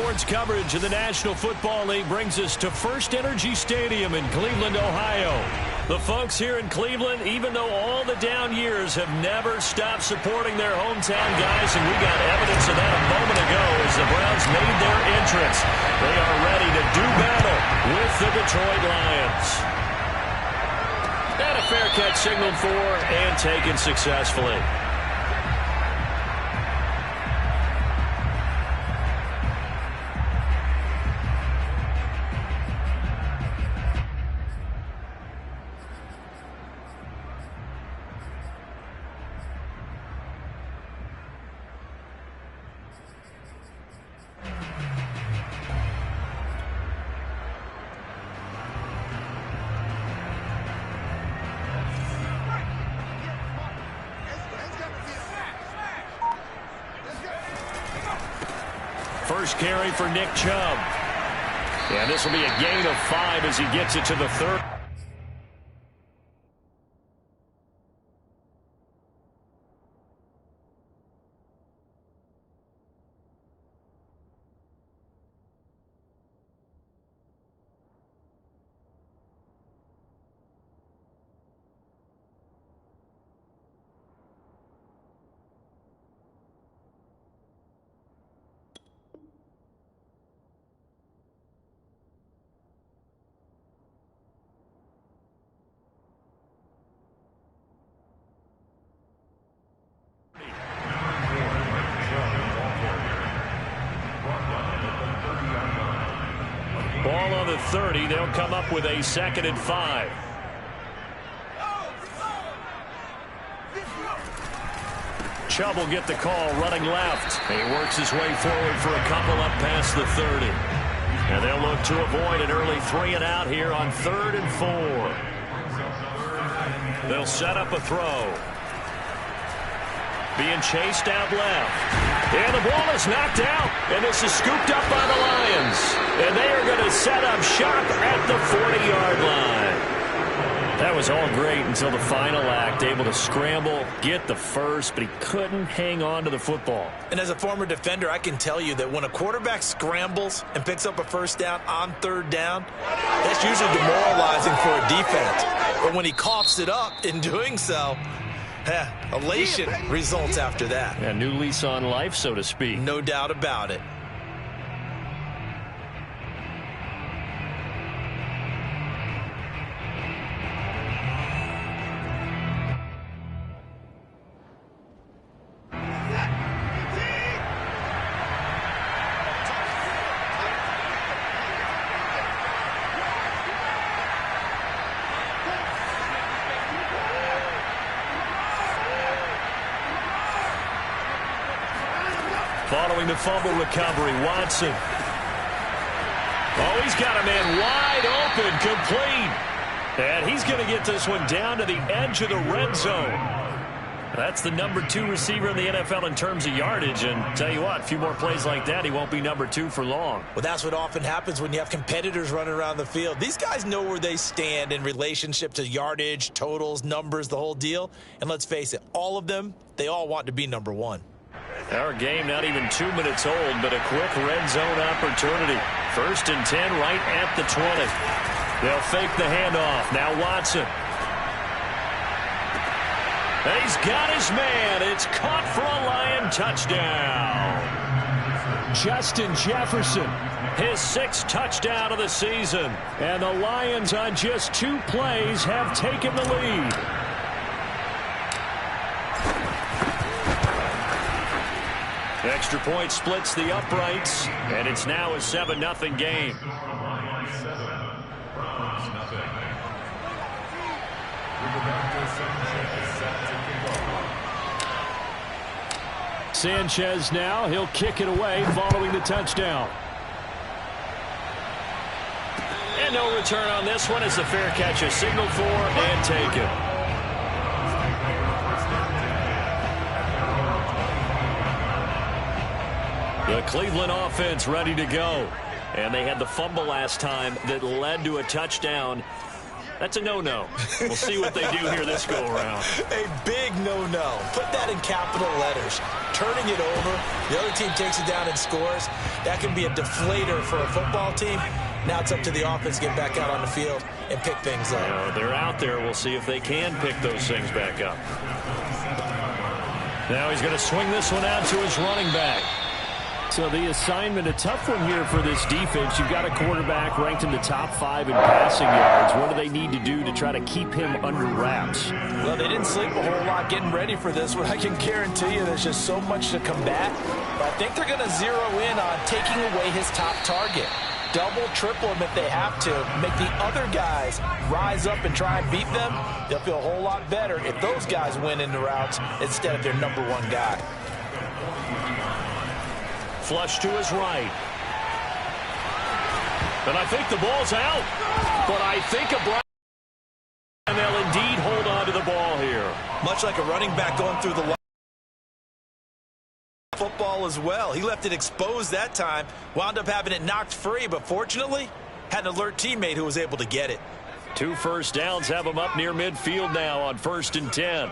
Sports coverage of the National Football League brings us to First Energy Stadium in Cleveland, Ohio. The folks here in Cleveland, even though all the down years, have never stopped supporting their hometown guys, and we got evidence of that a moment ago as the Browns made their entrance. They are ready to do battle with the Detroit Lions. And a fair catch signaled for and taken successfully. First carry for Nick Chubb. And this will be a gain of 5 as he gets it to the 30. Ball on the 30. They'll come up with a 2nd and 5. Chubb will get the call running left. He works his way forward for a couple up past the 30. And they'll look to avoid an early 3 and out here on 3rd and 4. They'll set up a throw. Being chased out left. And the ball is knocked out. And this is scooped up by the Lions. And they are going to set up shop at the 40-yard line. That was all great until the final act. Able to scramble, get the first, but he couldn't hang on to the football. And as a former defender, I can tell you that when a quarterback scrambles and picks up a first down on 3rd down, that's usually demoralizing for a defense. But when he coughs it up in doing so, elation results after that. A new lease on life, so to speak. No doubt about it. Following the fumble recovery, Watson. Oh, he's got a man wide open, complete. And he's going to get this one down to the edge of the red zone. That's the number 2 receiver in the NFL in terms of yardage. And tell you what, a few more plays like that, he won't be number 2 for long. Well, that's what often happens when you have competitors running around the field. These guys know where they stand in relationship to yardage, totals, numbers, the whole deal. And let's face it, all of them, they all want to be number 1. Our game not even 2 minutes old, but a quick red zone opportunity. 1st and 10 right at the 20. They'll fake the handoff. Now Watson. And he's got his man. It's caught for a Lion touchdown. Justin Jefferson, his 6th touchdown of the season. And the Lions on just 2 plays have taken the lead. Extra point splits the uprights, and it's now a 7-0 game. Sanchez now, he'll kick it away following the touchdown. And no return on this one as the fair catch is signaled for and taken. The Cleveland offense ready to go. And they had the fumble last time that led to a touchdown. That's a no-no. We'll see what they do here this go-around. A big no-no. Put that in capital letters. Turning it over, the other team takes it down and scores. That can be a deflator for a football team. Now it's up to the offense to get back out on the field and pick things up. Yeah, they're out there. We'll see if they can pick those things back up. Now he's going to swing this one out to his running back. So the assignment, a tough one here for this defense. You've got a quarterback ranked in the top 5 in passing yards. What do they need to do to try to keep him under wraps? Well, they didn't sleep a whole lot getting ready for this one. I can guarantee you there's just so much to combat. But I think they're going to zero in on taking away his top target. Double, triple him if they have to. Make the other guys rise up and try and beat them. They'll feel a whole lot better if those guys win in the routes instead of their number 1 guy. Flush to his right. And I think the ball's out. But I think and they'll indeed hold on to the ball here. Much like a running back going through the football as well. He left it exposed that time. Wound up having it knocked free, but fortunately had an alert teammate who was able to get it. 2 first downs have him up near midfield now on 1st and 10.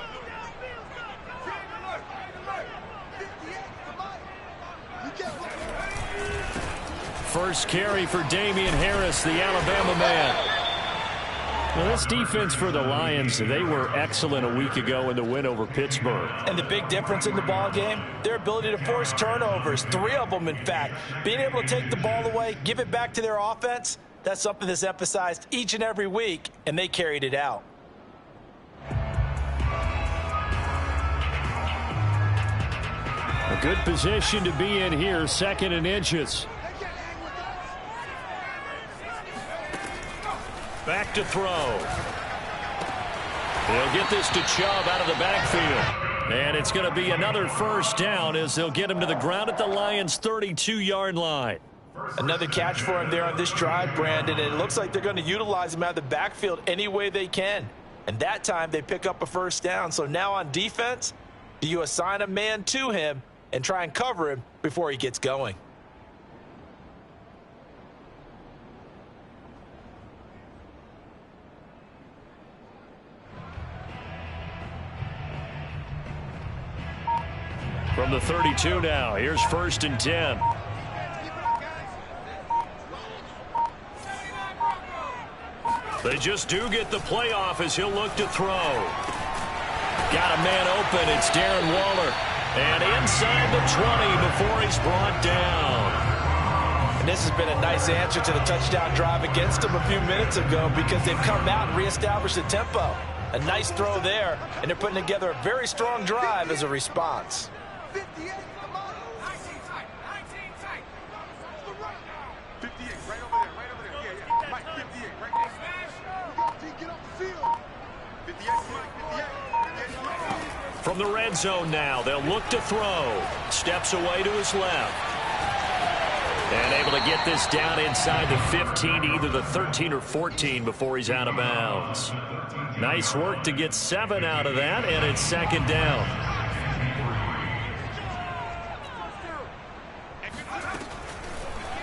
First carry for Damian Harris, the Alabama man. Well, this defense for the Lions, they were excellent a week ago in the win over Pittsburgh. And the big difference in the ball game, their ability to force turnovers, 3 of them in fact. Being able to take the ball away, give it back to their offense, that's something that's emphasized each and every week, and they carried it out. A good position to be in here, 2nd and inches. Back to throw. They'll get this to Chubb out of the backfield. And it's going to be another first down as they'll get him to the ground at the Lions' 32-yard line. Another catch for him there on this drive, Brandon, and it looks like they're going to utilize him out of the backfield any way they can. And that time they pick up a first down. So now on defense, do you assign a man to him and try and cover him before he gets going? From the 32 now, here's 1st and 10. They just do get the playoff as he'll look to throw. Got a man open. It's Darren Waller. And inside the 20 before he's brought down. And this has been a nice answer to the touchdown drive against them a few minutes ago because they've come out and reestablished the tempo. A nice throw there, and they're putting together a very strong drive as a response. 58 for Mike. 19 tight. 19 tight. To the right. 58, right over there. Right over there. Yeah, yeah. Mike, 58, right there. Get off the field. 58, Mike. 58. 58, Mike. From the red zone now, they'll look to throw. Steps away to his left. And able to get this down inside the 15, either the 13 or 14 before he's out of bounds. Nice work to get 7 out of that, and it's 2nd down.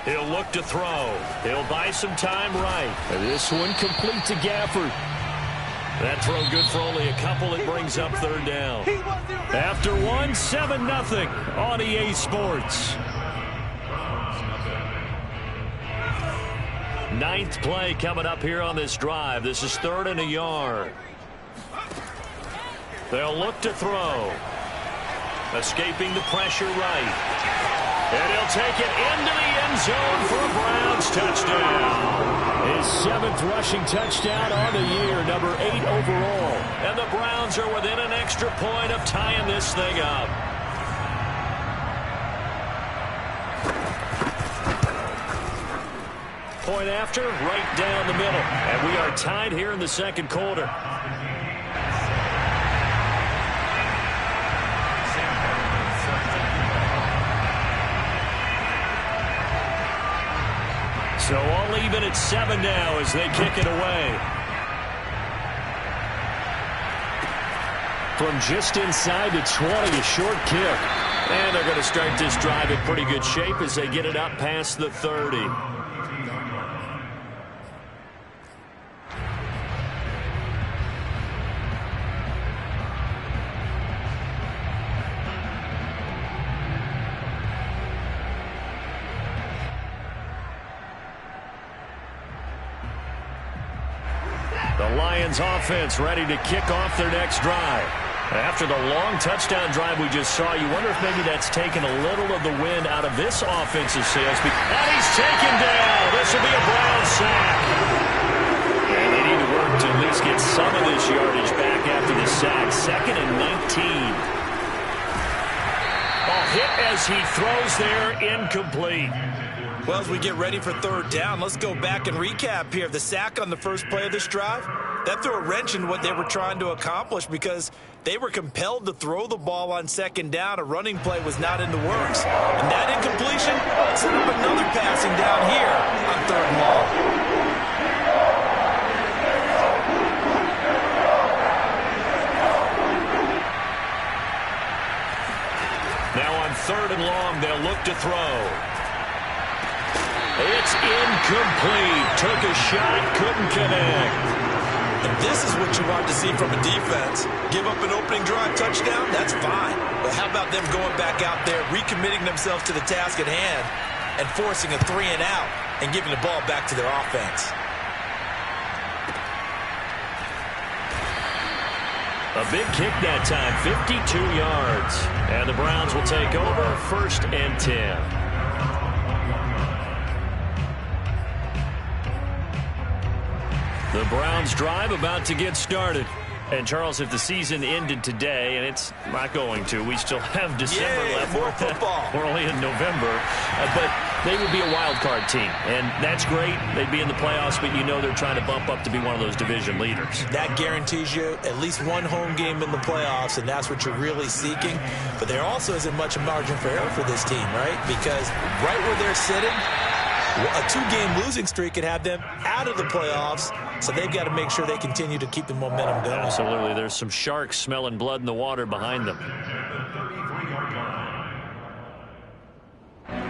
He'll look to throw. He'll buy some time right. And this one complete to Gafford. That throw good for only a couple. It brings up 3rd down. After 1, 7-0 on EA Sports. 9th play coming up here on this drive. This is 3rd and a yard. They'll look to throw. Escaping the pressure right. And he'll take it into the end zone for a Browns touchdown. His 7th rushing touchdown on the year, number 8 overall. And the Browns are within an extra point of tying this thing up. Point after, right down the middle. And we are tied here in the 2nd quarter. So all even at 7 now as they kick it away. From just inside the 20, a short kick. And they're going to start this drive in pretty good shape as they get it up past the 30. The Lions offense ready to kick off their next drive. After the long touchdown drive we just saw, you wonder if maybe that's taken a little of the wind out of this offensive sails. And he's taken down. This will be a Brown sack. And they need to work to at least get some of this yardage back after the sack. 2nd and 19. Hit as he throws there, incomplete. Well, as we get ready for 3rd down, let's go back and recap here. The sack on the first play of this drive, that threw a wrench in what they were trying to accomplish because they were compelled to throw the ball on 2nd down. A running play was not in the works. And that incompletion set up another passing down here on 3rd and long. Now on 3rd and long, they'll look to throw. It's incomplete. Took a shot, couldn't connect. And this is what you want to see from a defense. Give up an opening drive touchdown, that's fine. But how about them going back out there, recommitting themselves to the task at hand, and forcing a 3 and out and giving the ball back to their offense? A big kick that time, 52 yards. And the Browns will take over, 1st and 10. The Browns drive about to get started. And, Charles, if the season ended today, and it's not going to, we still have December left. More football. We're only in November. But they would be a wild card team. And that's great. They'd be in the playoffs, but you know they're trying to bump up to be one of those division leaders. That guarantees you at least one home game in the playoffs, and that's what you're really seeking. But there also isn't much margin for error for this team, right? Because right where they're sitting, a 2-game losing streak could have them out of the playoffs, so they've got to make sure they continue to keep the momentum going. Absolutely. There's some sharks smelling blood in the water behind them.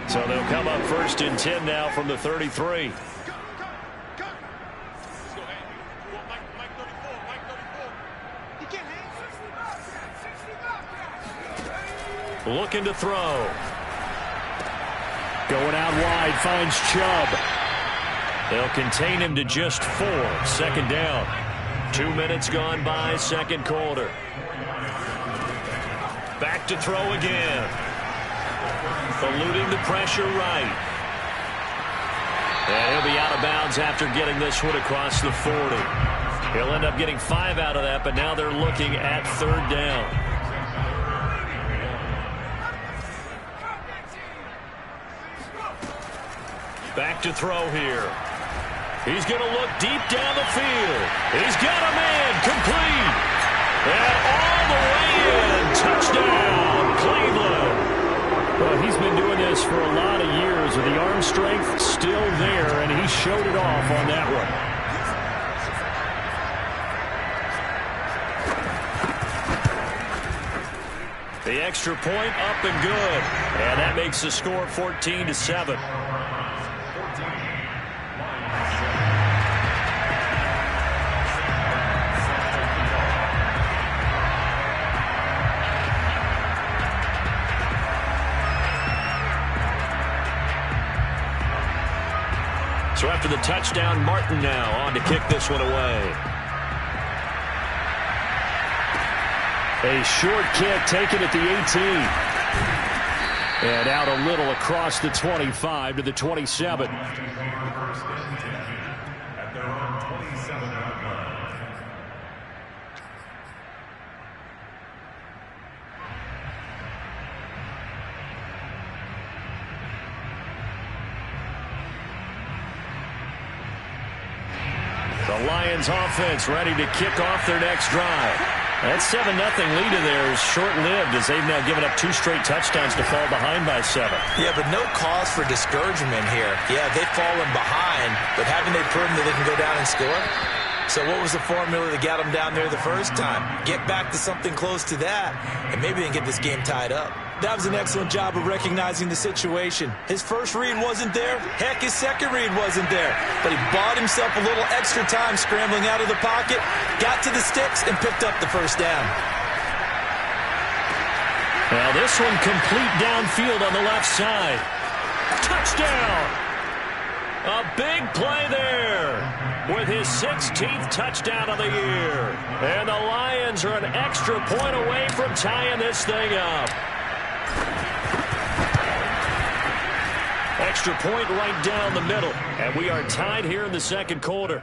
So they'll come up 1st and 10 now from the 33. Looking to throw. Going out wide, finds Chubb. They'll contain him to just 4. 2nd down. 2 minutes gone by, 2nd quarter. Back to throw again. Eluding the pressure right. And he'll be out of bounds after getting this one across the 40. He'll end up getting 5 out of that, but now they're looking at 3rd down. Back to throw here. He's going to look deep down the field. He's got a man, complete. And all the way in. Touchdown, Cleveland. Well, he's been doing this for a lot of years with the arm strength still there, and he showed it off on that one. The extra point up and good. And that makes the score 14-7. So after the touchdown, Martin now on to kick this one away. A short kick taken at the 18. And out a little across the 25 to the 27. The Lions offense ready to kick off their next drive. That 7-0 lead of theirs short-lived as they've now given up 2 straight touchdowns to fall behind by 7. Yeah, but no cause for discouragement here. Yeah, they've fallen behind, but haven't they proven that they can go down and score? So what was the formula that got them down there the first time? Get back to something close to that, and maybe they can get this game tied up. That was an excellent job of recognizing the situation. His first read wasn't there. Heck, his second read wasn't there. But he bought himself a little extra time scrambling out of the pocket, got to the sticks, and picked up the first down. Now this one complete downfield on the left side. Touchdown! A big play there. with his 16th touchdown of the year. And the Lions are an extra point away from tying this thing up. Extra point right down the middle. And we are tied here in the second quarter.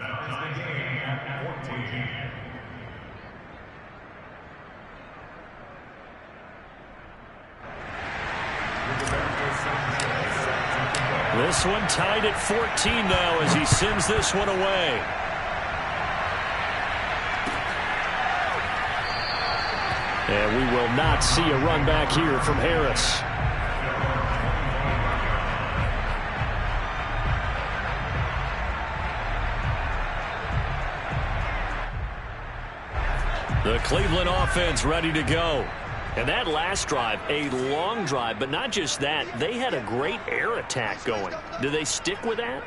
This one tied at 14 now as he sends this one away. And we will not see a run back here from Harris. The Cleveland offense ready to go. And that last drive, a long drive, but not just that, they had a great air attack going. Do they stick with that?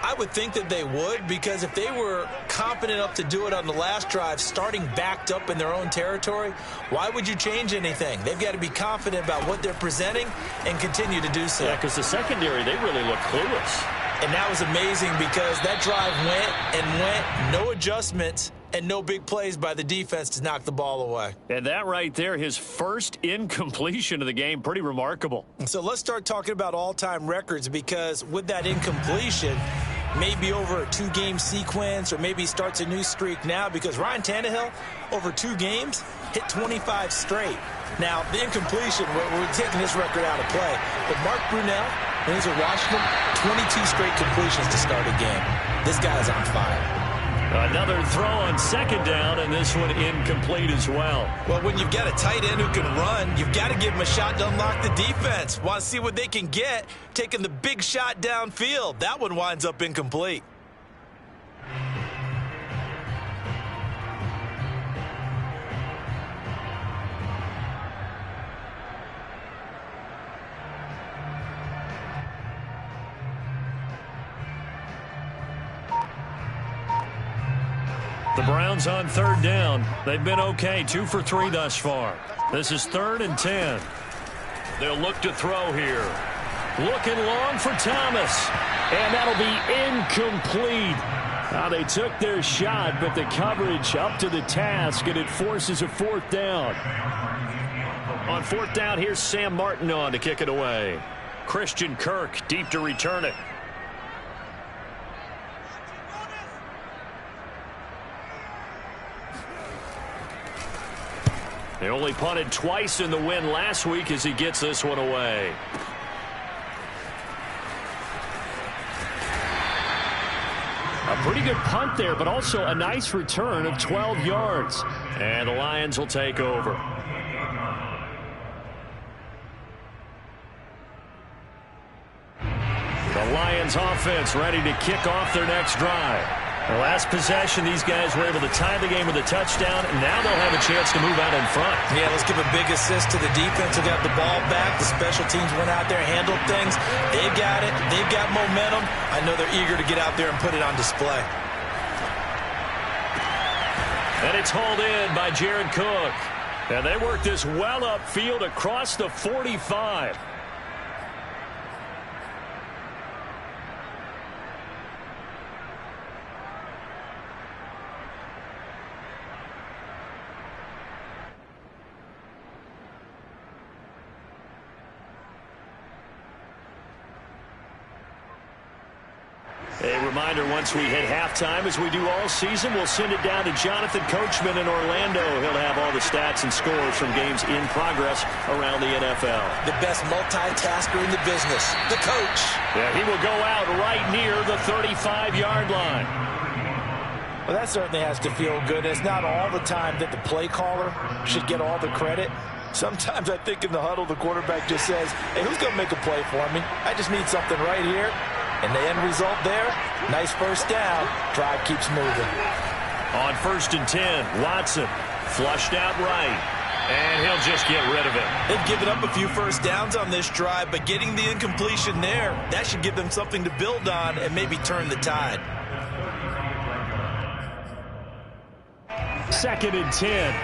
I would think that they would, because if they were confident enough to do it on the last drive, starting backed up in their own territory, why would you change anything? They've got to be confident about what they're presenting and continue to do so. Yeah, because the secondary, they really look clueless. And that was amazing because that drive went and went, no adjustments, and no big plays by the defense to knock the ball away. And that right there, his first incompletion of the game, pretty remarkable. So let's start talking about all-time records, because with that incompletion, maybe over a 2-game sequence, or maybe starts a new streak now, because Ryan Tannehill, over 2 games, hit 25 straight. Now, the incompletion, we're taking this record out of play. But Mark Brunell, when he's at Washington, 22 straight completions to start a game. This guy's on fire. Another throw on second down, and this one incomplete as well. Well, when you've got a tight end who can run, you've got to give him a shot to unlock the defense. Want to see what they can get, taking the big shot downfield. That one winds up incomplete. The Browns on third down. They've been okay, 2 for 3 thus far. This is 3rd and 10. They'll look to throw here. Looking long for Thomas. And that'll be incomplete. They took their shot, but the coverage up to the task, and it forces a 4th down. On 4th down, here's Sam Martin on to kick it away. Christian Kirk deep to return it. They only punted twice in the win last week as he gets this one away. A pretty good punt there, but also a nice return of 12 yards. And the Lions will take over. The Lions offense ready to kick off their next drive. The last possession, these guys were able to tie the game with a touchdown, and now they'll have a chance to move out in front. Yeah, let's give a big assist to the defense who got the ball back. The special teams went out there, handled things. They've got it. They've got momentum. I know they're eager to get out there and put it on display. And it's hauled in by Jared Cook. And they work this well upfield across the 45. A reminder, once we hit halftime, as we do all season, we'll send it down to Jonathan Coachman in Orlando. He'll have all the stats and scores from games in progress around the NFL. The best multitasker in the business, the coach. Yeah, he will go out right near the 35-yard line. Well, that certainly has to feel good. It's not all the time that the play caller should get all the credit. Sometimes I think in the huddle, the quarterback just says, hey, who's going to make a play for me? I just need something right here. And the end result there, nice first down. Drive keeps moving. On 1st and 10, Watson flushed out right. And he'll just get rid of it. They've given up a few first downs on this drive, but getting the incompletion there, that should give them something to build on and maybe turn the tide. 2nd and 10.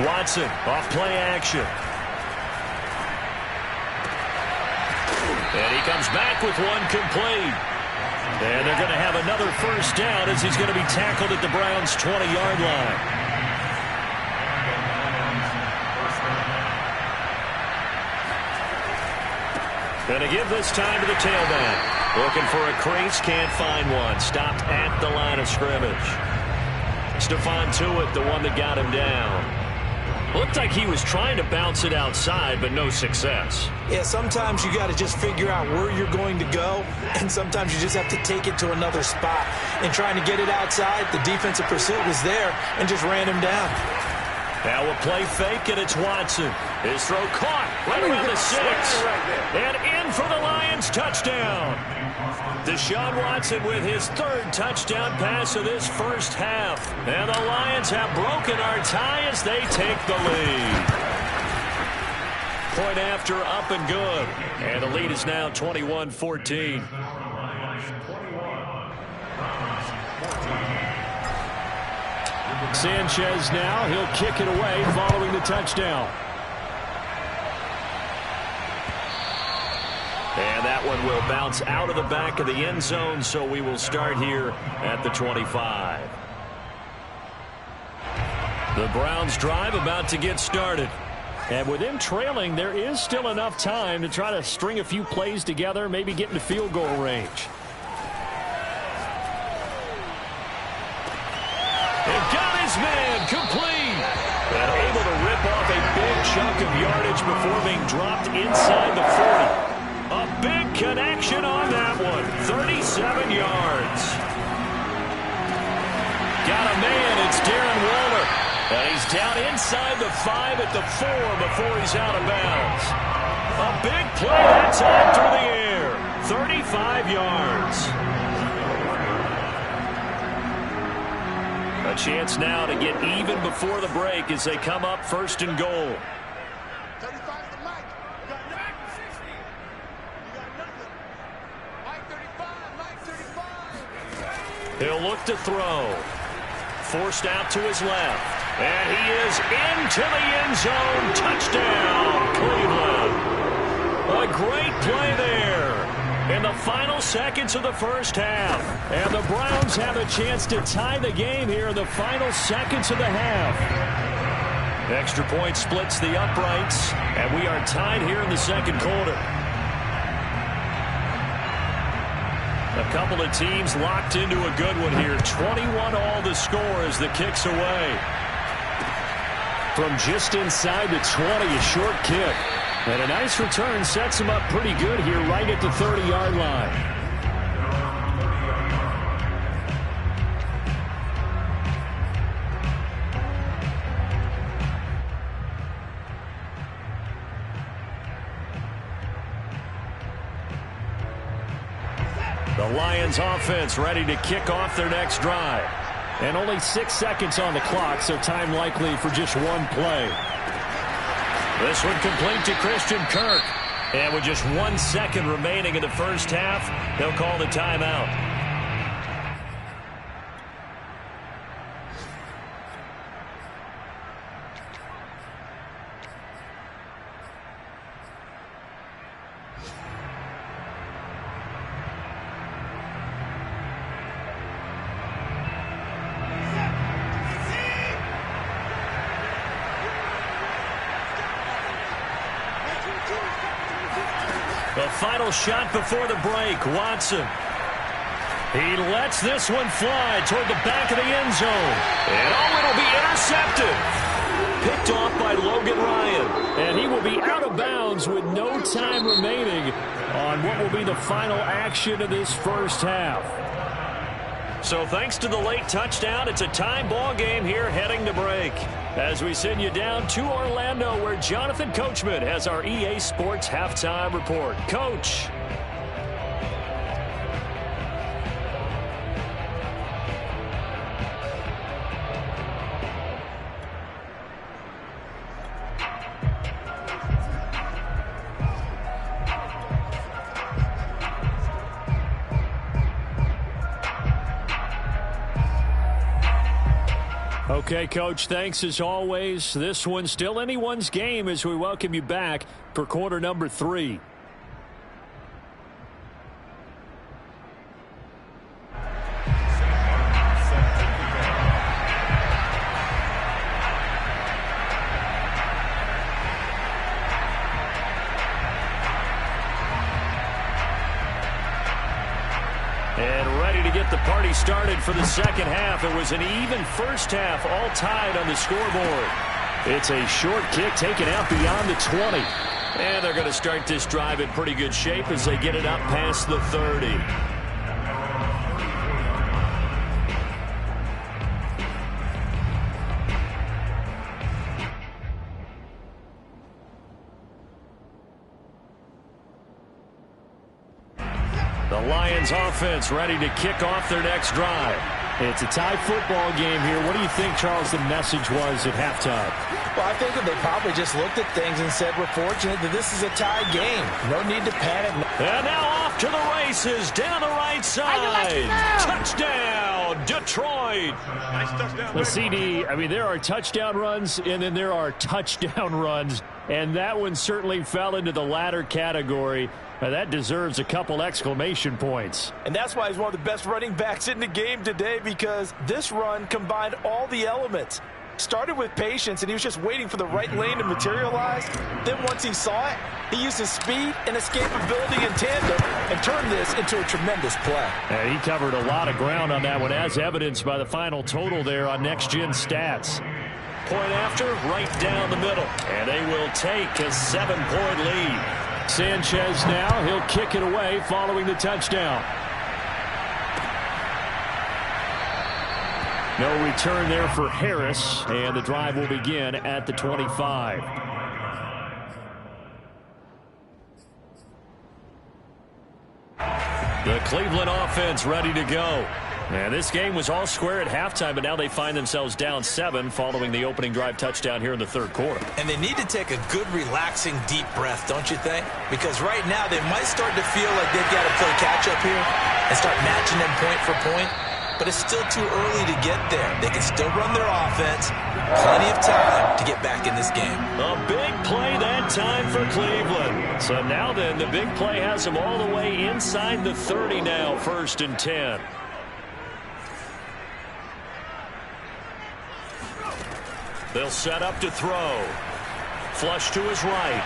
Watson off play action. And he comes back with one complete. And they're going to have another first down as he's going to be tackled at the Browns' 20-yard line. Going to give this time to the tailback. Looking for a crease, can't find one. Stopped at the line of scrimmage. Stephon Tuitt, the one that got him down. Looked like he was trying to bounce it outside, but no success. Yeah, sometimes you got to just figure out where you're going to go, and sometimes you just have to take it to another spot. And trying to get it outside, the defensive pursuit was there and just ran him down. Now a play fake, and it's Watson. His throw caught right around the 6. And in for the Lions touchdown. Deshaun Watson with his 3rd touchdown pass of this first half. And the Lions have broken our tie as they take the lead. Point after, up and good. And the lead is now 21-14. Sanchez now, he'll kick it away following the touchdown. And that one will bounce out of the back of the end zone, so we will start here at the 25. The Browns drive about to get started. And with him trailing, there is still enough time to try to string a few plays together, maybe get into field goal range. And got his man complete. And able to rip off a big chunk of yardage before being dropped inside the 40. A big connection on that one. 37 yards. Got a man. It's Darren Waller. And he's down inside the 5 at the 4 before he's out of bounds. A big play that time through the air. 35 yards. A chance now to get even before the break as they come up 1st and goal. 35 to Mike. You got nothing. 60. You got nothing. Mike 35. Mike 35. He'll look to throw. Forced out to his left. And he is into the end zone. Touchdown, Cleveland. A great play there in the final seconds of the first half. And the Browns have a chance to tie the game here in the final seconds of the half. Extra point splits the uprights, and we are tied here in the second quarter. A couple of teams locked into a good one here. 21 all the score as the kick's away. From just inside the 20, a short kick. And a nice return sets him up pretty good here right at the 30-yard line. The Lions offense ready to kick off their next drive. And only 6 seconds on the clock, so time likely for just one play. This one complete to Christian Kirk. And with just 1 second remaining in the first half, they'll call the timeout. The final shot before the break, Watson. He lets this one fly toward the back of the end zone. And it'll be intercepted. Picked off by Logan Ryan. And he will be out of bounds with no time remaining on what will be the final action of this first half. So thanks to the late touchdown, it's a tie ball game here heading to break. As we send you down to Orlando, where Jonathan Coachman has our EA Sports Halftime Report. Coach. Okay, Coach, thanks as always. This one's still anyone's game as we welcome you back for quarter number 3. And ready to get the party started for the second half. It was an even first half, all tied on the scoreboard. It's a short kick taken out beyond the 20. And they're going to start this drive in pretty good shape as they get it up past the 30. The Lions offense ready to kick off their next drive. It's a tie football game here. What do you think, Charles, the message was at halftime? Well, I think that they probably just looked at things and said, we're fortunate that this is a tie game. No need to panic. And now off to the races down the right side. Touchdown, Detroit. Nice touchdown, The baby. CD, I mean, there are touchdown runs, and then there are touchdown runs. And that one certainly fell into the latter category. That deserves a couple exclamation points. And that's why he's one of the best running backs in the game today, because this run combined all the elements. Started with patience, and he was just waiting for the right lane to materialize. Then once he saw it, he used his speed and escapability in tandem and turned this into a tremendous play. And he covered a lot of ground on that one, as evidenced by the final total there on Next Gen Stats. Point after, right down the middle. And they will take a 7-point lead. Sanchez now, he'll kick it away following the touchdown. No return there for Harris, and the drive will begin at the 25. The Cleveland offense ready to go. And this game was all square at halftime, but now they find themselves down 7 following the opening drive touchdown here in the third quarter. And they need to take a good, relaxing, deep breath, don't you think? Because right now they might start to feel like they've got to play catch-up here and start matching them point for point. But it's still too early to get there. They can still run their offense. Plenty of time to get back in this game. A big play that time for Cleveland. So now then, the big play has them all the way inside the 30 now, 1st and 10. They'll set up to throw. Flush to his right.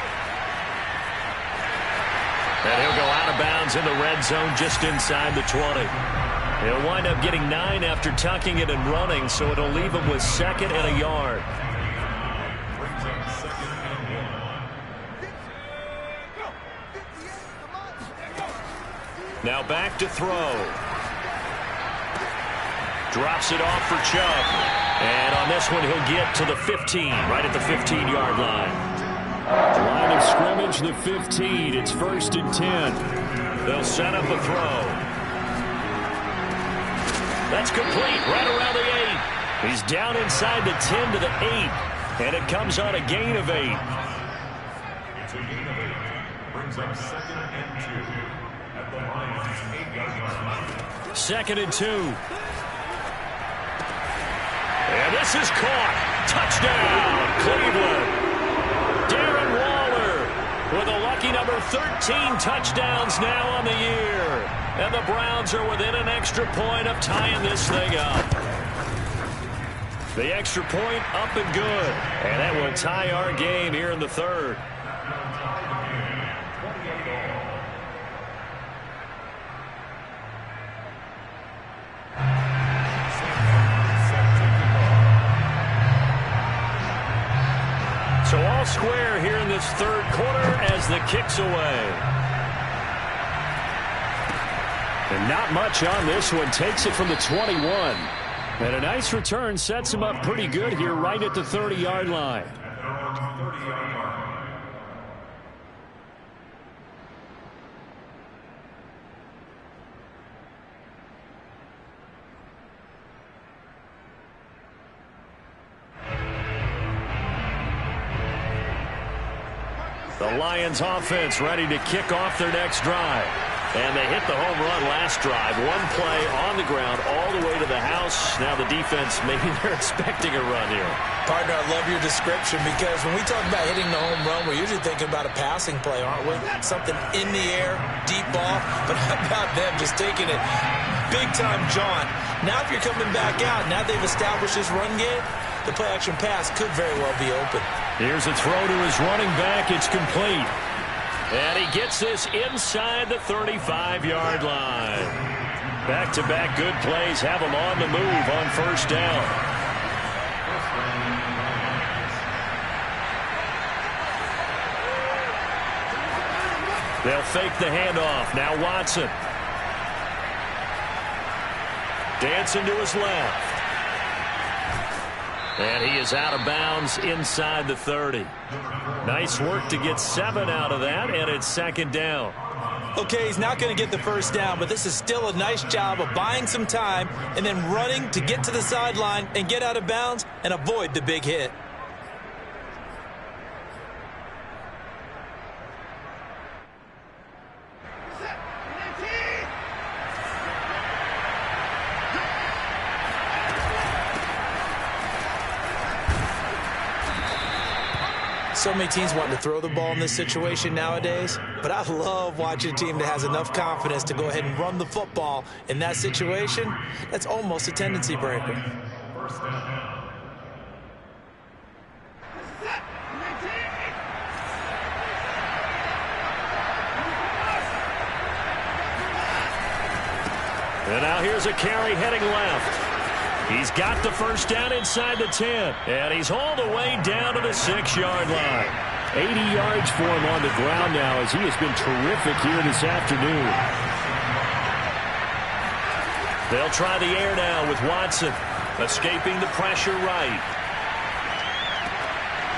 And he'll go out of bounds in the red zone just inside the 20. He'll wind up getting 9 after tucking it and running, so it'll leave him with 2nd and a yard. Now back to throw. Drops it off for Chubb. And on this one, he'll get to the 15, right at the 15-yard line. Line of scrimmage, the 15. It's 1st and 10. They'll set up a throw. That's complete, right around the 8. He's down inside the 10 to the 8. And it comes on a gain of 8. It's a gain of 8. Brings up 2nd and 2 at the Lions' 8-yard line. 2nd and 2. And this is caught. Touchdown, Cleveland. Darren Waller with a lucky number 13 touchdowns now on the year. And the Browns are within an extra point of tying this thing up. The extra point up and good. And that will tie our game here in the 3rd. So all square here in this 3rd quarter as the kick's away. And not much on this one. Takes it from the 21. And a nice return sets him up pretty good here right at the 30-yard line. The Lions offense ready to kick off their next drive. And they hit the home run last drive. One play on the ground all the way to the house. Now the defense, maybe they're expecting a run here. Partner, I love your description because when we talk about hitting the home run, we're usually thinking about a passing play, aren't we? Something in the air, deep ball. But how about them just taking it big-time jaunt? Now if you're coming back out, now they've established this run game, the play-action pass could very well be open. Here's a throw to his running back. It's complete. And he gets this inside the 35-yard line. Back-to-back good plays have him on the move on first down. They'll fake the handoff. Now Watson. Dancing to his left. And he is out of bounds inside the 30. Nice work to get 7 out of that, and it's second down. Okay, he's not going to get the first down, but this is still a nice job of buying some time and then running to get to the sideline and get out of bounds and avoid the big hit. So many teams want to throw the ball in this situation nowadays, but I love watching a team that has enough confidence to go ahead and run the football in that situation. That's almost a tendency breaker. And now here's a carry heading left. He's got the first down inside the 10, and he's hauled away down to the 6-yard line. 80 yards for him on the ground now as he has been terrific here this afternoon. They'll try the air now with Watson, escaping the pressure right.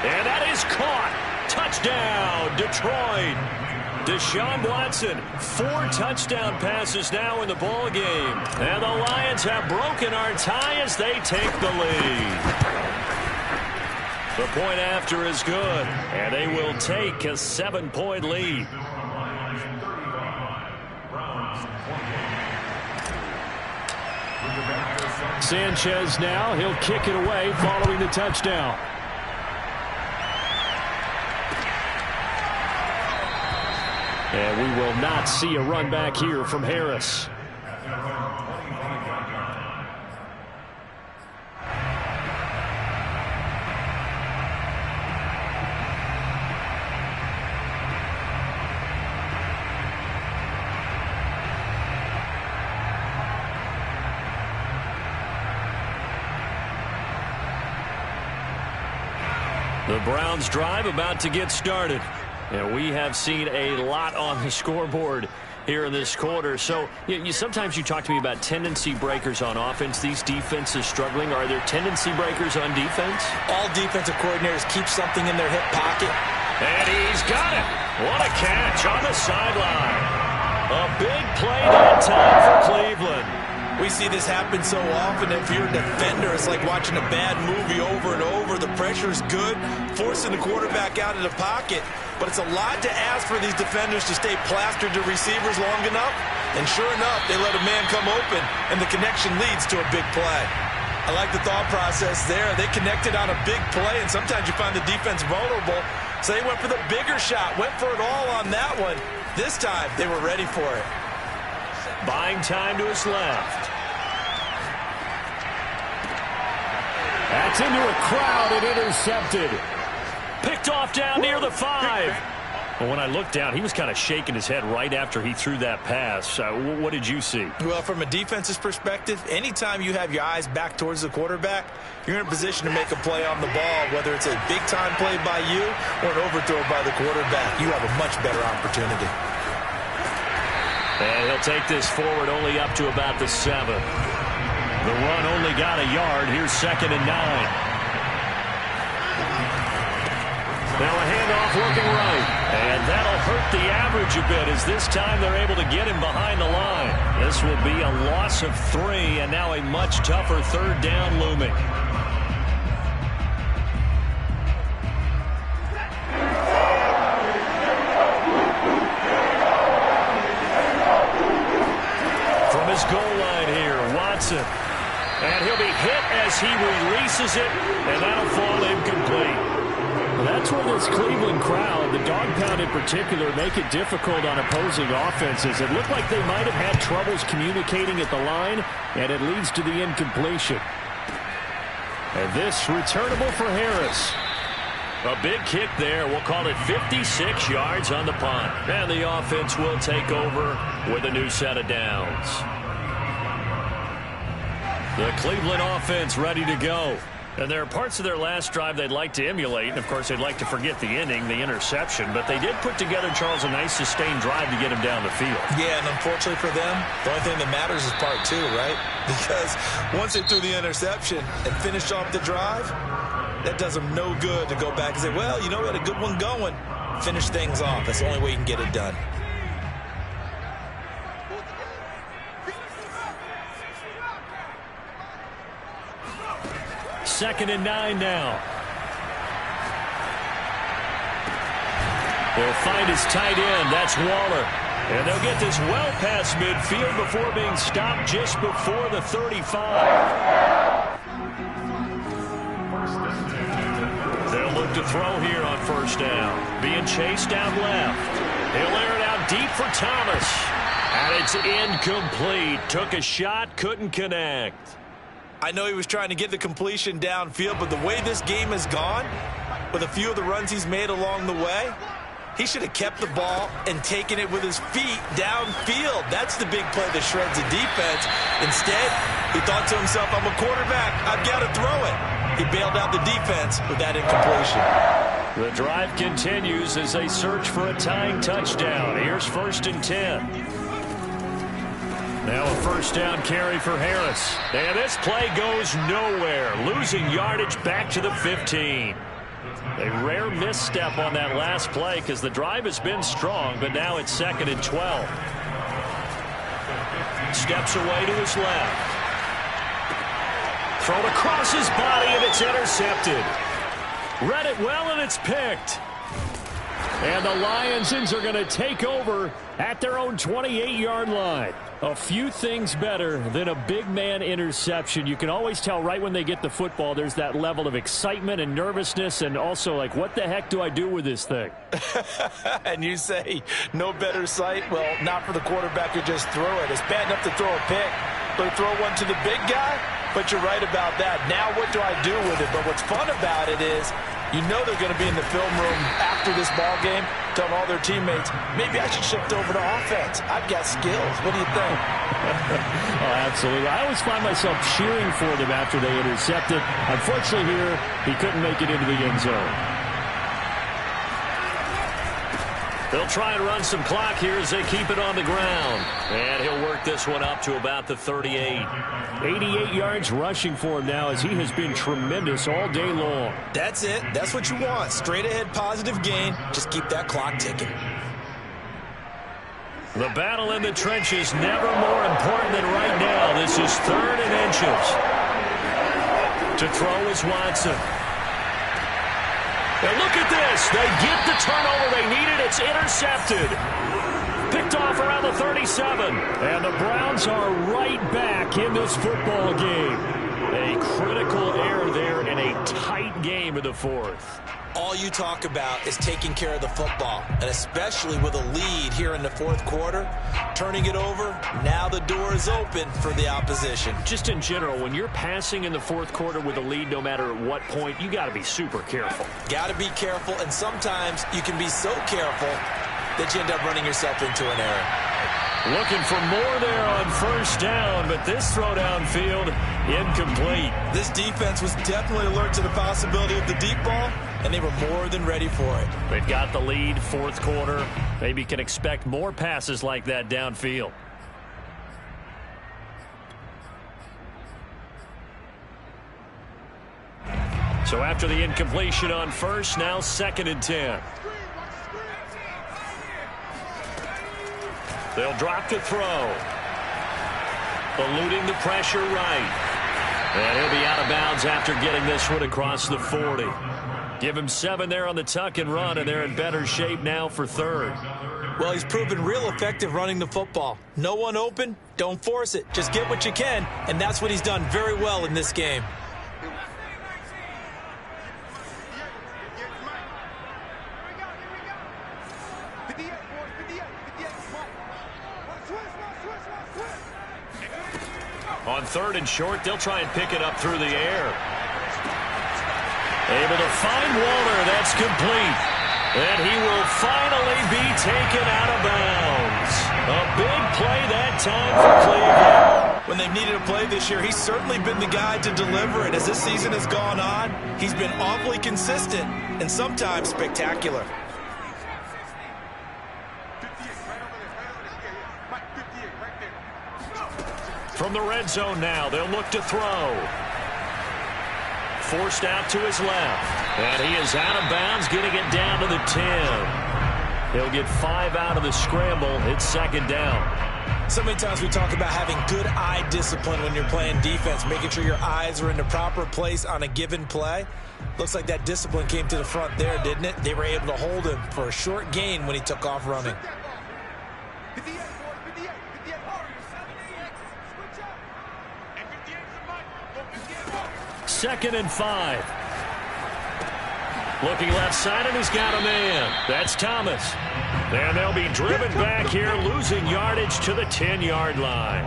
And that is caught. Touchdown, Detroit. Deshaun Watson, 4 touchdown passes now in the ball game. And the Lions have broken our tie as they take the lead. The point after is good, and they will take a 7-point lead. Sanchez now, he'll kick it away following the touchdown. And we will not see a run back here from Harris. The Browns drive about to get started. And we have seen a lot on the scoreboard here in this quarter. So sometimes you talk to me about tendency breakers on offense. These defenses struggling. Are there tendency breakers on defense? All defensive coordinators keep something in their hip pocket. And he's got it. What a catch on the sideline. A big play that time for Cleveland. We see this happen so often. If you're a defender, it's like watching a bad movie over and over. The pressure is good, forcing the quarterback out of the pocket. But it's a lot to ask for these defenders to stay plastered to receivers long enough. And sure enough, they let a man come open, and the connection leads to a big play. I like the thought process there. They connected on a big play, and sometimes you find the defense vulnerable. So they went for the bigger shot, went for it all on that one. This time, they were ready for it. Buying time to his left. That's into a crowd and intercepted. Picked off down near the 5. But when I looked down, he was kind of shaking his head right after he threw that pass. What did you see? Well, from a defense's perspective, anytime you have your eyes back towards the quarterback, you're in a position to make a play on the ball, whether it's a big-time play by you or an overthrow by the quarterback. You have a much better opportunity. And he'll take this forward only up to about the 7. The run only got a yard. Here's 2nd and 9. Now a handoff looking right. And that'll hurt the average a bit as this time they're able to get him behind the line. This will be a loss of 3 and now a much tougher 3rd down looming. He releases it, and that'll fall incomplete. Well, that's where this Cleveland crowd, the dog pound in particular, make it difficult on opposing offenses. It looked like they might have had troubles communicating at the line, and it leads to the incompletion. And this returnable for Harris. A big kick there. We'll call it 56 yards on the punt. And the offense will take over with a new set of downs. The Cleveland offense ready to go. And there are parts of their last drive they'd like to emulate. And, of course, they'd like to forget the ending, the interception. But they did put together, Charles, a nice sustained drive to get him down the field. Yeah, and unfortunately for them, the only thing that matters is part two, right? Because once they threw the interception and finished off the drive, that does them no good to go back and say, well, you know, we had a good one going. Finish things off. That's the only way you can get it done. Second and 9 now. They'll find his tight end. That's Waller. And they'll get this well past midfield before being stopped just before the 35. They'll look to throw here on first down. Being chased out left. He'll air it out deep for Thomas. And it's incomplete. Took a shot, couldn't connect. I know he was trying to get the completion downfield, but the way this game has gone, with a few of the runs he's made along the way, he should have kept the ball and taken it with his feet downfield. That's the big play that shreds the defense. Instead, he thought to himself, I'm a quarterback. I've got to throw it. He bailed out the defense with that incompletion. The drive continues as they search for a tying touchdown. Here's first and 10. Now a first down carry for Harris. And this play goes nowhere. Losing yardage back to the 15. A rare misstep on that last play because the drive has been strong, but now it's second and 12. Steps away to his left. Thrown across his body, and it's intercepted. Read it well, and it's picked. And the Lionsons are going to take over at their own 28-yard line. A few things better than a big man interception. You can always tell right when they get the football, there's that level of excitement and nervousness and also like, what the heck do I do with this thing? And you say, no better sight? Well, not for the quarterback who just threw it. It's bad enough to throw a pick, but throw one to the big guy? But you're right about that. Now what do I do with it? But what's fun about it is, you know they're going to be in the film room after this ball game, telling all their teammates, maybe I should shift over to offense. I've got skills. What do you think? Oh, absolutely. I always find myself cheering for them after they intercept it. Unfortunately here, he couldn't make it into the end zone. They'll try and run some clock here as they keep it on the ground. And he'll work this one up to about the 38. 88 yards rushing for him now as he has been tremendous all day long. That's it. That's what you want. Straight ahead positive gain. Just keep that clock ticking. The battle in the trenches never more important than right now. This is third and inches. To throw is Watson. And look at this. They get the turnover they needed. It's intercepted. Picked off around the 37. And the Browns are right back in this football game. A critical error there in a tight game in the fourth. All you talk about is taking care of the football, and especially with a lead here in the fourth quarter, turning it over, now the door is open for the opposition. Just in general, when you're passing in the fourth quarter with a lead, no matter at what point, you got to be super careful. Got to be careful, and sometimes you can be so careful that you end up running yourself into an error. Looking for more there on first down, but this throw downfield, incomplete. This defense was definitely alert to the possibility of the deep ball, and they were more than ready for it. They've got the lead, fourth quarter. Maybe can expect more passes like that downfield. So after the incompletion on first, now second and 10. They'll drop to throw. Eluding the pressure right. And he'll be out of bounds after getting this one across the 40. Give him 7 there on the tuck and run, and they're in better shape now for third. Well, he's proven real effective running the football. No one open, don't force it. Just get what you can, and that's what he's done very well in this game. 58, boys, 58, 58. Switch. On 3rd and short, they'll try and pick it up through the air. Able to find Walter. That's complete. And he will finally be taken out of bounds. A big play that time for Cleveland. When they've needed a play this year, he's certainly been the guy to deliver it. As this season has gone on, he's been awfully consistent and sometimes spectacular. 58, right over there. Mike, 58, right there. From the red zone now, they'll look to throw. Forced out to his left. And he is out of bounds, getting it down to the 10. He'll get 5 out of the scramble. It's 2nd down. So many times we talk about having good eye discipline when you're playing defense, making sure your eyes are in the proper place on a given play. Looks like that discipline came to the front there, didn't it? They were able to hold him for a short gain when he took off running. 58, boys, 58, 58. Switch up. And 58 is the Mike. Go 58. 2nd and 5. Looking left side, and he's got a man. That's Thomas. And they'll be driven back here, losing yardage to the 10-yard line.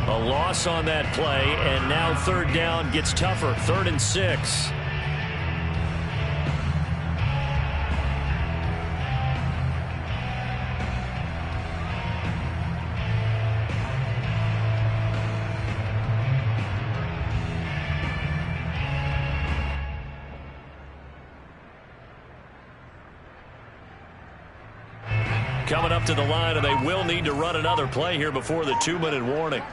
A loss on that play, and now 3rd down gets tougher. 3rd and 6. Coming up to the line, and they will need to run another play here before the 2-minute warning.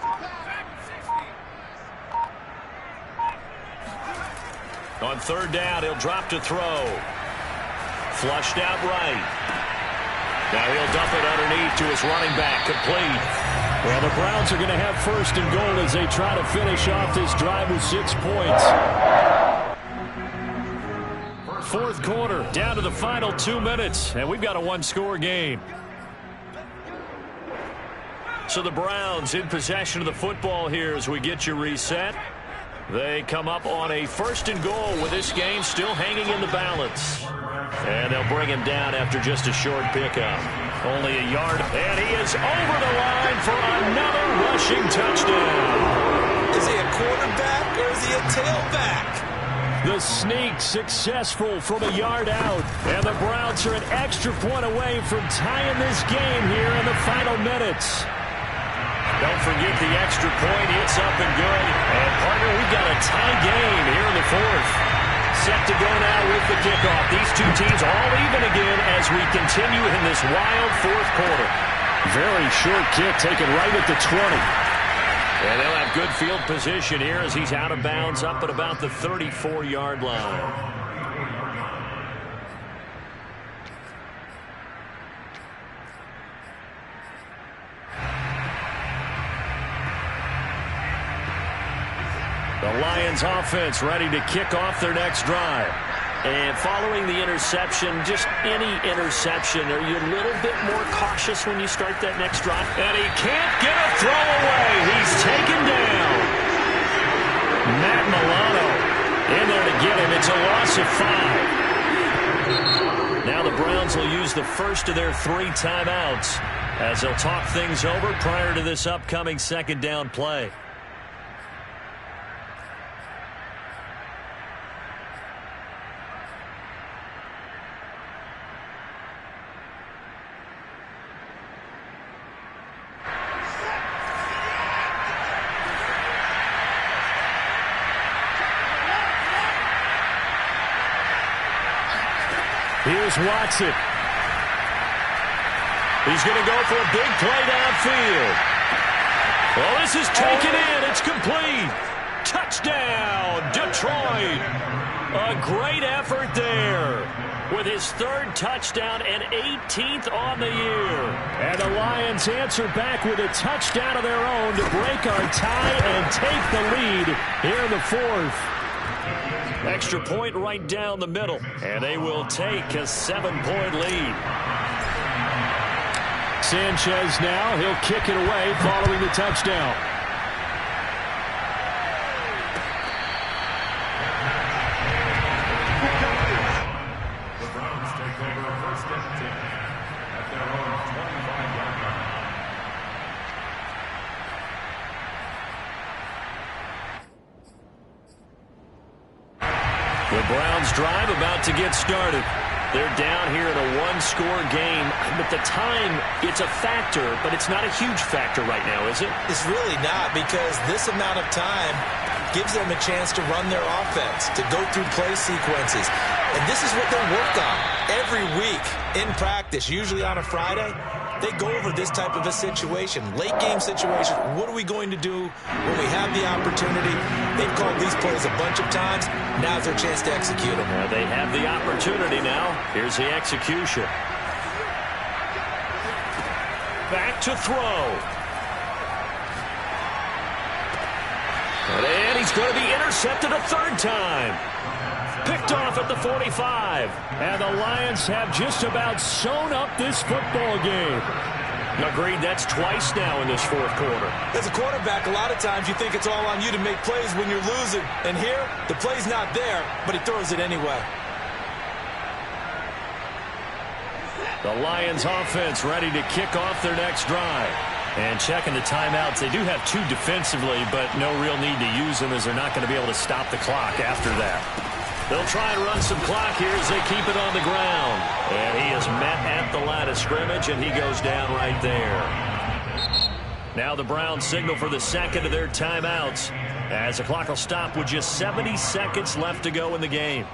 On 3rd down, he'll drop to throw. Flushed out right. Now he'll dump it underneath to his running back, complete. Well, the Browns are going to have 1st and goal as they try to finish off this drive with 6 points. 4th quarter, down to the final 2 minutes, and we've got a 1-score game. So the Browns in possession of the football here as we get you reset. They come up on a 1st and goal with this game still hanging in the balance. And they'll bring him down after just a short pickup. Only a yard, and he is over the line for another rushing touchdown. Is he a quarterback or is he a tailback? The sneak successful from a yard out. And the Browns are an extra point away from tying this game here in the final minutes. Don't forget the extra point. It's up and good. And, partner, we've got a tie game here in the 4th. Set to go now with the kickoff. These two teams all even again as we continue in this wild 4th quarter. Very short kick taken right at the 20. And they'll have good field position here as he's out of bounds up at about the 34-yard line. The Lions offense ready to kick off their next drive. And following the interception, just any interception, are you a little bit more cautious when you start that next drive? And he can't get a throw away. He's taken down. Matt Milano in there to get him. It's a loss of 5. Now the Browns will use the first of their 3 timeouts as they'll talk things over prior to this upcoming 2nd down play. Here's Watson. He's going to go for a big play downfield. Well, this is taken in. It's complete. Touchdown, Detroit. A great effort there with his 3rd touchdown and 18th on the year. And the Lions answer back with a touchdown of their own to break our tie and take the lead here in the 4th. Extra point right down the middle, and they will take a 7-point lead. Sanchez now, he'll kick it away following the touchdown. The Browns take over 1st and 10 The Browns drive about to get started. They're down here in a one-score game. At the time, it's a factor, but it's not a huge factor right now, is it? It's really not, because this amount of time gives them a chance to run their offense, to go through play sequences. And this is what they work on every week in practice, usually on a Friday. They go over this type of a situation, late game situation. What are we going to do when we have the opportunity? They've called these plays a bunch of times. Now's their chance to execute them. They have the opportunity now. Here's the execution. Back to throw. And he's going to be intercepted a third time. Picked off at the 45. And the Lions have just about sewn up this football game. Agreed, that's twice now in this fourth quarter. As a quarterback, a lot of times you think it's all on you to make plays when you're losing. And here, the play's not there, but he throws it anyway. The Lions offense ready to kick off their next drive. And checking the timeouts, they do have two defensively, but no real need to use them as they're not going to be able to stop the clock after that. They'll try and run some clock here as they keep it on the ground. And he is met at the line of scrimmage, and he goes down right there. Now the Browns signal for the second of their timeouts as the clock will stop with just 70 seconds left to go in the game.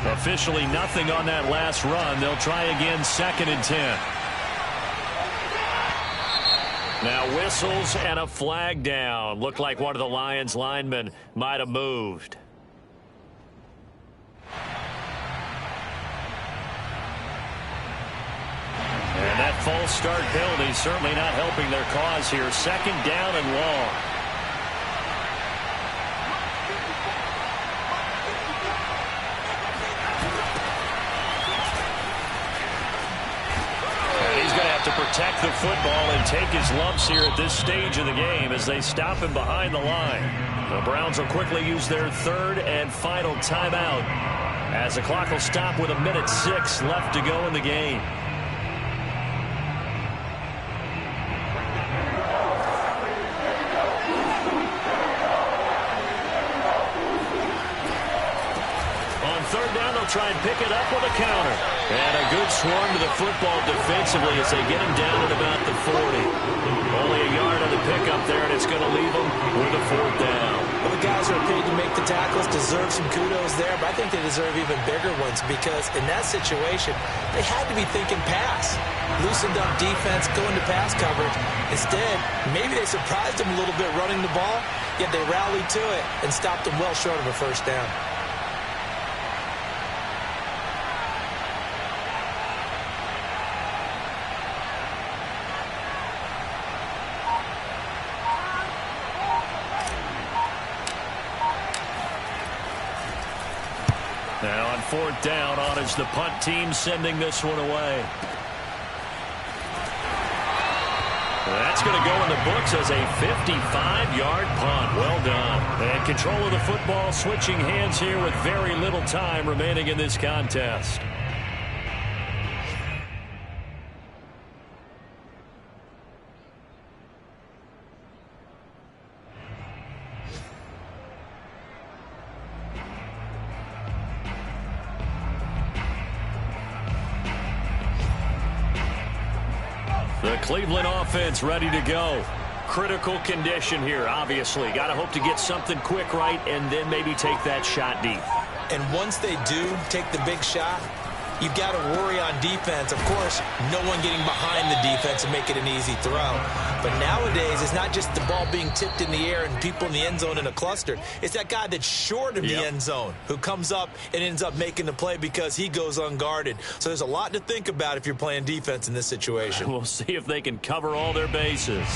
Officially nothing on that last run. They'll try again, 2nd and 10. Now whistles and a flag down. Looked like one of the Lions linemen might have moved. And that false start penalty certainly not helping their cause here. 2nd down and long. To protect the football and take his lumps here at this stage of the game as they stop him behind the line. The Browns will quickly use their third and final timeout as the clock will stop with 1:06 left to go in the game. On 3rd down, they'll try and pick it up with a counter. And a good swarm to the football defensively as they get him down at about the 40. Only a yard on the pickup there, and it's going to leave them with a 4th down. Well, the guys who are paid to make the tackles deserve some kudos there, but I think they deserve even bigger ones because in that situation, they had to be thinking pass. Loosened up defense, going to pass coverage. Instead, maybe they surprised them a little bit running the ball, yet they rallied to it and stopped them well short of a 1st down. Now on 4th down, on is the punt team sending this one away. That's going to go in the books as a 55-yard punt. Well done. And control of the football switching hands here with very little time remaining in this contest. The Cleveland offense ready to go. Critical condition here, obviously. Got to hope to get something quick right and then maybe take that shot deep. And once they do take the big shot, you've got to worry on defense. Of course, no one getting behind the defense and make it an easy throw. But nowadays, it's not just the ball being tipped in the air and people in the end zone in a cluster. It's that guy that's short of the end zone who comes up and ends up making the play because he goes unguarded. So there's a lot to think about if you're playing defense in this situation. We'll see if they can cover all their bases.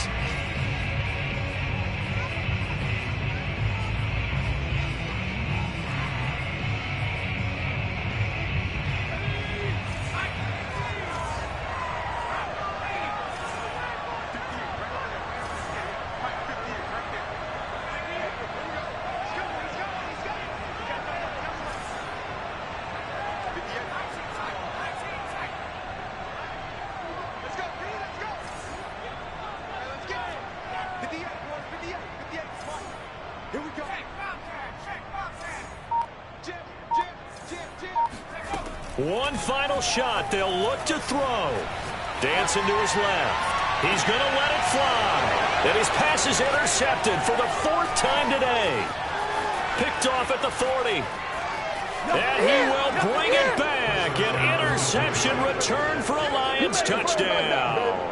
One final shot. They'll look to throw. Dancing to his left. He's going to let it fly. And his pass is intercepted for the 4th time today. Picked off at the 40. And he will bring it back. An interception return for a Lions touchdown.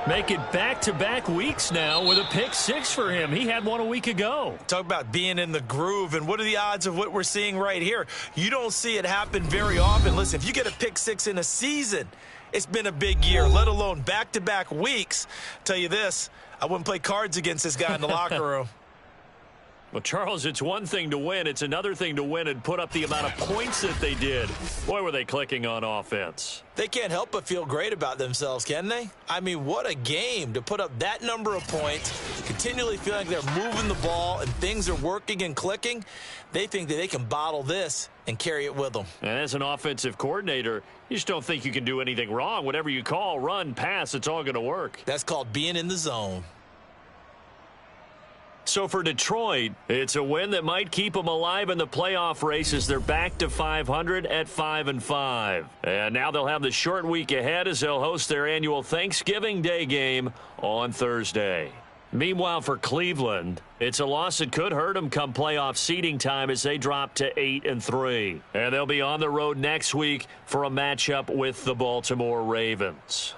Make it back-to-back weeks now with a pick 6 for him. He had one a week ago. Talk about being in the groove, and what are the odds of what we're seeing right here? You don't see it happen very often. Listen, if you get a pick 6 in a season, it's been a big year, let alone back-to-back weeks. Tell you this, I wouldn't play cards against this guy in the locker room. Well, Charles, it's one thing to win. It's another thing to win and put up the amount of points that they did. Boy, were they clicking on offense. They can't help but feel great about themselves, can they? I mean, what a game to put up that number of points, continually feeling like they're moving the ball and things are working and clicking. They think that they can bottle this and carry it with them. And as an offensive coordinator, you just don't think you can do anything wrong. Whatever you call, run, pass, it's all going to work. That's called being in the zone. So for Detroit, it's a win that might keep them alive in the playoff race as they're back to 500 at 5-5. And now they'll have the short week ahead as they'll host their annual Thanksgiving Day game on Thursday. Meanwhile, for Cleveland, it's a loss that could hurt them come playoff seeding time as they drop to 8-3. And they'll be on the road next week for a matchup with the Baltimore Ravens.